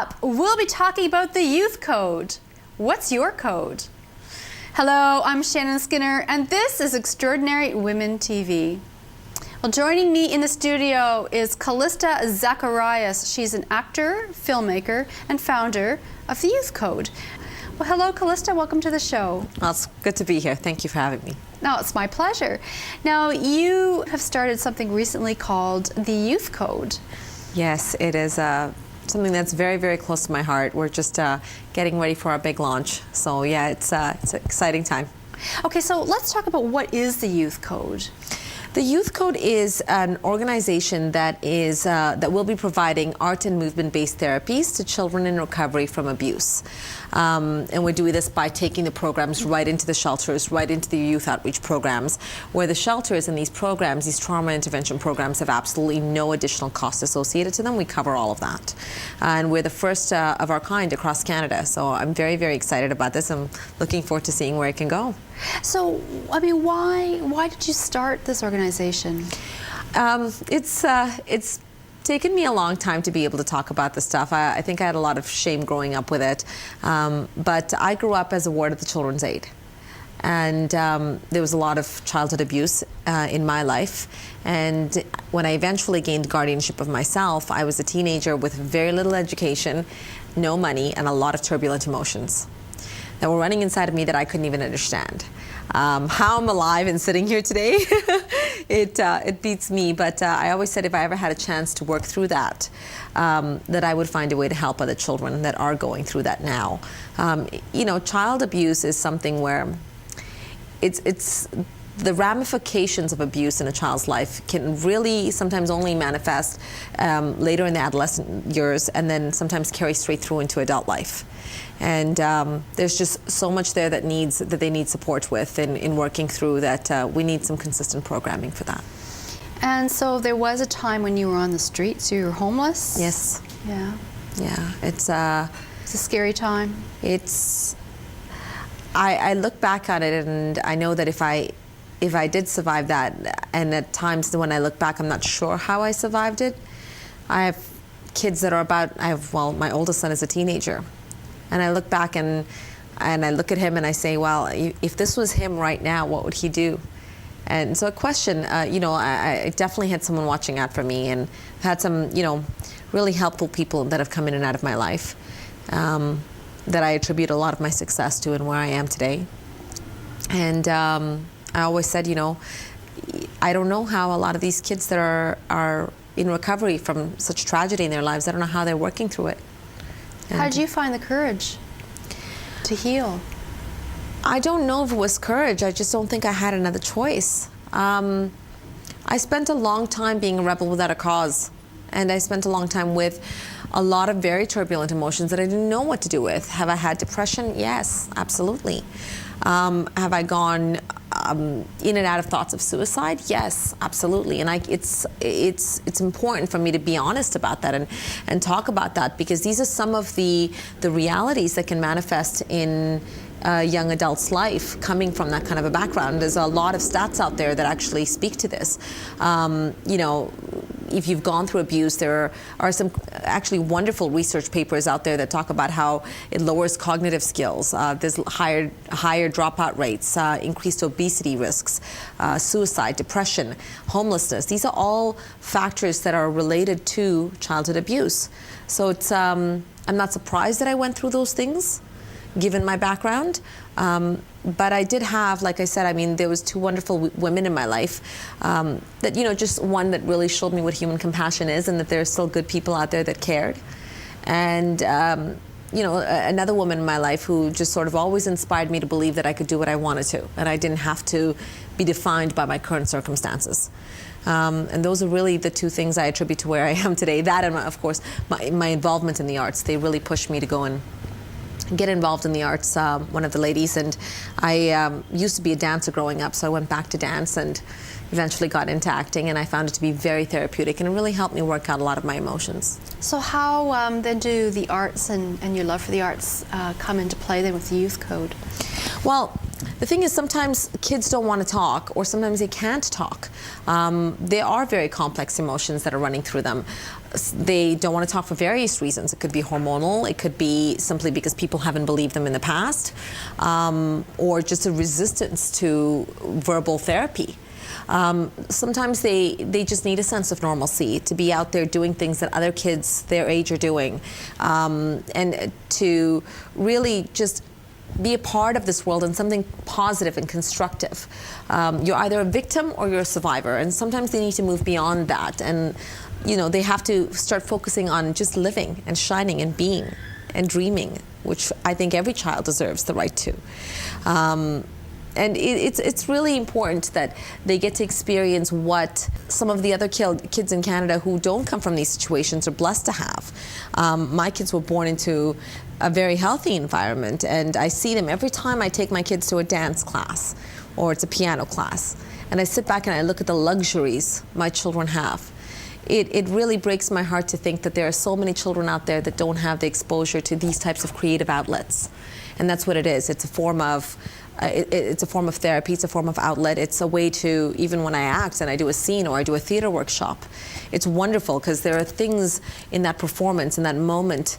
up, we'll be talking about the youth code. What's your code? Hello, I'm Shannon Skinner, and this is Extraordinary Women TV. Well, joining me in the studio is Kalista Zackhariyas. She's an actor, filmmaker, and founder of the Youth Code. Well, hello, Kalista. Welcome to the show. Well, it's good to be here. Thank you for having me. No, it's my pleasure. Now, you have started something recently called the Youth Code. Yes, it is something that's very, very close to my heart. We're just getting ready for our big launch. So, yeah, it's an exciting time. Okay, so let's talk about what is the Youth Code. The Youth Code is an organization that will be providing art and movement-based therapies to children in recovery from abuse. And we're doing this by taking the programs right into the shelters, right into the youth outreach programs, where the shelters and these programs, these trauma intervention programs, have absolutely no additional cost associated to them. We cover all of that. And we're the first of our kind across Canada. So I'm very, very excited about this. I'm looking forward to seeing where it can go. So, I mean, why did you start this organization? It's taken me a long time to be able to talk about this stuff. I think I had a lot of shame growing up with it. But I grew up as a ward at the Children's Aid. And there was a lot of childhood abuse in my life. And when I eventually gained guardianship of myself, I was a teenager with very little education, no money, and a lot of turbulent emotions that were running inside of me that I couldn't even understand. How I'm alive and sitting here today, it beats me. But I always said if I ever had a chance to work through that, that I would find a way to help other children that are going through that now. You know, child abuse is something where it's the ramifications of abuse in a child's life can really sometimes only manifest later in the adolescent years, and then sometimes carry straight through into adult life. And there's just so much there that they need support with in working through that. We need some consistent programming for that. And so there was a time when you were on the streets, you were homeless? Yes. Yeah. Yeah, it's a scary time. I look back on it and I know that if I did survive that, and at times when I look back, I'm not sure how I survived it. I have kids that are well, my oldest son is a teenager. And I look back and I look at him and I say, well, if this was him right now, what would he do? And so a question, you know, I definitely had someone watching out for me, and had some, you know, really helpful people that have come in and out of my life that I attribute a lot of my success to and where I am today. And I always said, you know, I don't know how a lot of these kids that are in recovery from such tragedy in their lives, I don't know how they're working through it. How did you find the courage to heal? I don't know if it was courage. I just don't think I had another choice. I spent a long time being a rebel without a cause. And I spent a long time with a lot of very turbulent emotions that I didn't know what to do with. Have I had depression? Yes, absolutely. Have I gone in and out of thoughts of suicide? Yes, absolutely. And it's important for me to be honest about that and talk about that, because these are some of the realities that can manifest in a young adult's life coming from that kind of a background. There's a lot of stats out there that actually speak to this. You know, if you've gone through abuse, there are some actually wonderful research papers out there that talk about how it lowers cognitive skills. There's higher dropout rates, increased obesity risks, suicide, depression, homelessness. These are all factors that are related to childhood abuse. So it's I'm not surprised that I went through those things, given my background. But I did have, like I said, I mean, there was two wonderful women in my life that, you know, just one that really showed me what human compassion is, and that there are still good people out there that cared. And, you know, another woman in my life who just sort of always inspired me to believe that I could do what I wanted to, and I didn't have to be defined by my current circumstances. And those are really the two things I attribute to where I am today. That and, of course, my involvement in the arts. They really pushed me to go and get involved in the arts, one of the ladies, and I used to be a dancer growing up, so I went back to dance and eventually got into acting, and I found it to be very therapeutic, and it really helped me work out a lot of my emotions. So how then do the arts and your love for the arts come into play then with the Youth Code? Well, the thing is, sometimes kids don't want to talk, or sometimes they can't talk. There are very complex emotions that are running through them. They don't want to talk for various reasons. It could be hormonal, it could be simply because people haven't believed them in the past, or just a resistance to verbal therapy. Sometimes they just need a sense of normalcy, to be out there doing things that other kids their age are doing, and to really just be a part of this world and something positive and constructive. You're either a victim or you're a survivor, and sometimes they need to move beyond that, and they have to start focusing on just living and shining and being and dreaming, which I think every child deserves the right to. And it's really important that they get to experience what some of the other kids in Canada who don't come from these situations are blessed to have. My kids were born into a very healthy environment, and I see them every time I take my kids to a dance class or it's a piano class. And I sit back and I look at the luxuries my children have. It really breaks my heart to think that there are so many children out there that don't have the exposure to these types of creative outlets. And that's what it is. It's a form of it's a form of therapy, it's a form of outlet, it's a way to, even when I act and I do a scene or I do a theater workshop, it's wonderful because there are things in that performance, in that moment,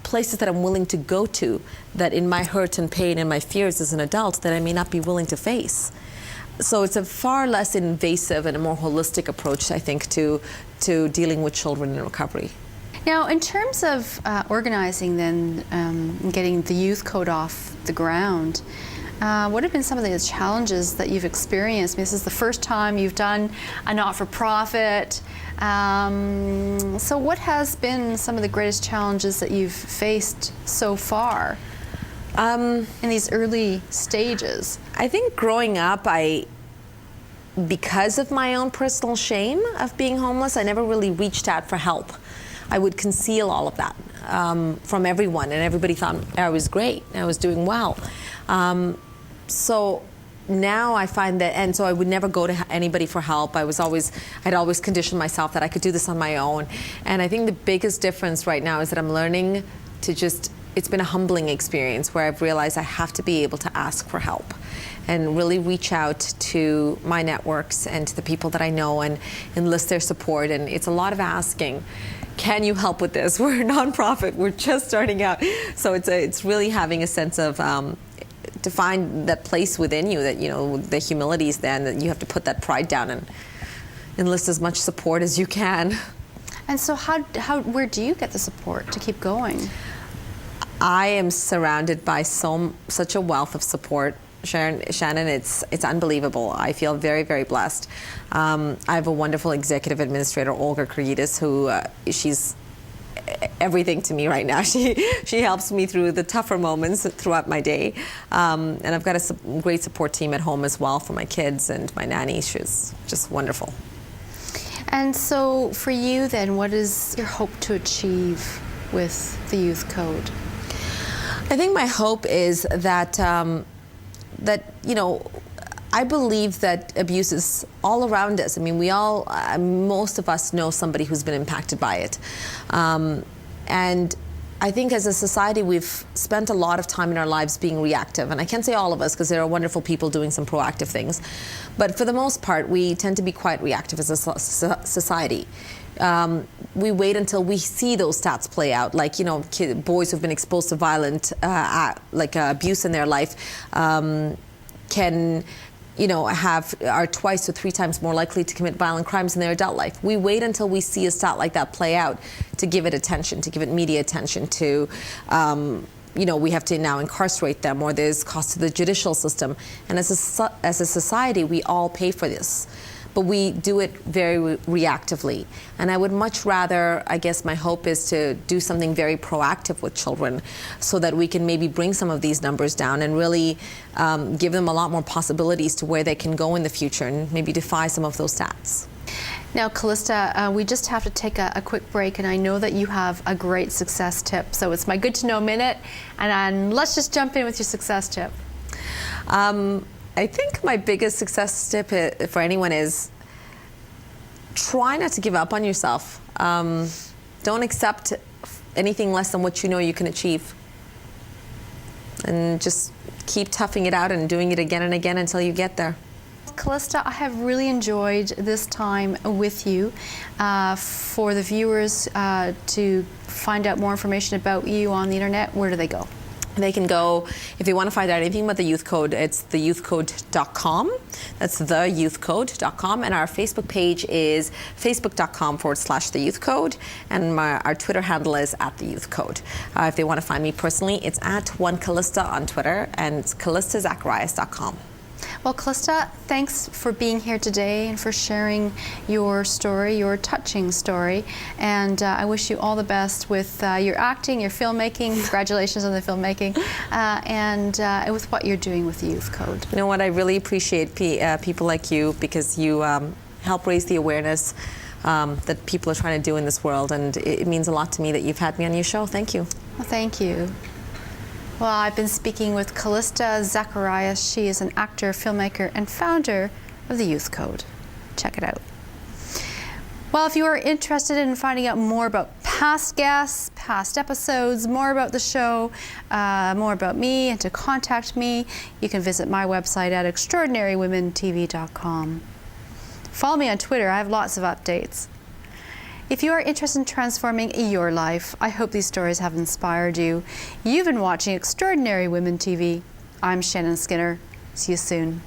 places that I'm willing to go to, that in my hurt and pain and my fears as an adult that I may not be willing to face. So it's a far less invasive and a more holistic approach, I think, to dealing with children in recovery. Now, in terms of organizing then, and getting the youth code off the ground, what have been some of the challenges that you've experienced? I mean, this is the first time you've done a not-for-profit. So what has been some of the greatest challenges that you've faced so far in these early stages? I think growing up, because of my own personal shame of being homeless, I never really reached out for help. I would conceal all of that from everyone, and everybody thought I was great, I was doing well. So now I find that, and so I would never go to anybody for help. I'd always condition myself that I could do this on my own. And I think the biggest difference right now is that I'm learning to it's been a humbling experience where I've realized I have to be able to ask for help and really reach out to my networks and to the people that I know and enlist their support. And it's a lot of asking. Can you help with this? We're a nonprofit. We're just starting out. So it's really having a sense of to find that place within you that, the humility is then that you have to put that pride down and enlist as much support as you can. And so where do you get the support to keep going? I am surrounded by such a wealth of support. Shannon, it's unbelievable. I feel very, very blessed. I have a wonderful executive administrator, Olga Kriyidis, who she's everything to me right now. She helps me through the tougher moments throughout my day. And I've got a great support team at home as well for my kids, and my nanny. She's just wonderful. And so for you then, what is your hope to achieve with the Youth Code? I think my hope is that I believe that abuse is all around us. I mean, most of us know somebody who's been impacted by it. And I think as a society, we've spent a lot of time in our lives being reactive. And I can't say all of us, because there are wonderful people doing some proactive things. But for the most part, we tend to be quite reactive as a society. We wait until we see those stats play out, like, boys who've been exposed to violent abuse in their life are twice or 3 times more likely to commit violent crimes in their adult life. We wait until we see a stat like that play out to give it attention, to give it media attention, to we have to now incarcerate them, or there's cost to the judicial system. And as a society, we all pay for this. But we do it very reactively. And I would much rather, I guess my hope is to do something very proactive with children so that we can maybe bring some of these numbers down and really give them a lot more possibilities to where they can go in the future and maybe defy some of those stats. Now, Kalista, we just have to take a quick break, and I know that you have a great success tip. So it's my good to know minute, and let's just jump in with your success tip. I think my biggest success tip for anyone is try not to give up on yourself. Don't accept anything less than what you know you can achieve. And just keep toughing it out and doing it again and again until you get there. Kalista, I have really enjoyed this time with you. For the viewers to find out more information about you on the internet, where do they go? They can go, if they want to find out anything about the Youth Code, it's theyouthcode.com. That's theyouthcode.com. And our Facebook page is facebook.com/theyouthcode. And our Twitter handle is @theyouthcode. If they want to find me personally, it's @onekalista on Twitter, and it's KalistaZackhariyas.com. Well, Kalista, thanks for being here today and for sharing your story, your touching story. And I wish you all the best with your acting, your filmmaking. Congratulations on the filmmaking. And with what you're doing with the Youth Code. You know what? I really appreciate people like you, because you help raise the awareness that people are trying to do in this world. And it means a lot to me that you've had me on your show. Thank you. Well, thank you. Well, I've been speaking with Kalista Zackhariyas. She is an actor, filmmaker, and founder of the Youth Code. Check it out. Well, if you are interested in finding out more about past guests, past episodes, more about the show, more about me, and to contact me, you can visit my website at extraordinarywomentv.com. Follow me on Twitter. I have lots of updates. If you are interested in transforming your life, I hope these stories have inspired you. You've been watching Extraordinary Women TV. I'm Shannon Skinner. See you soon.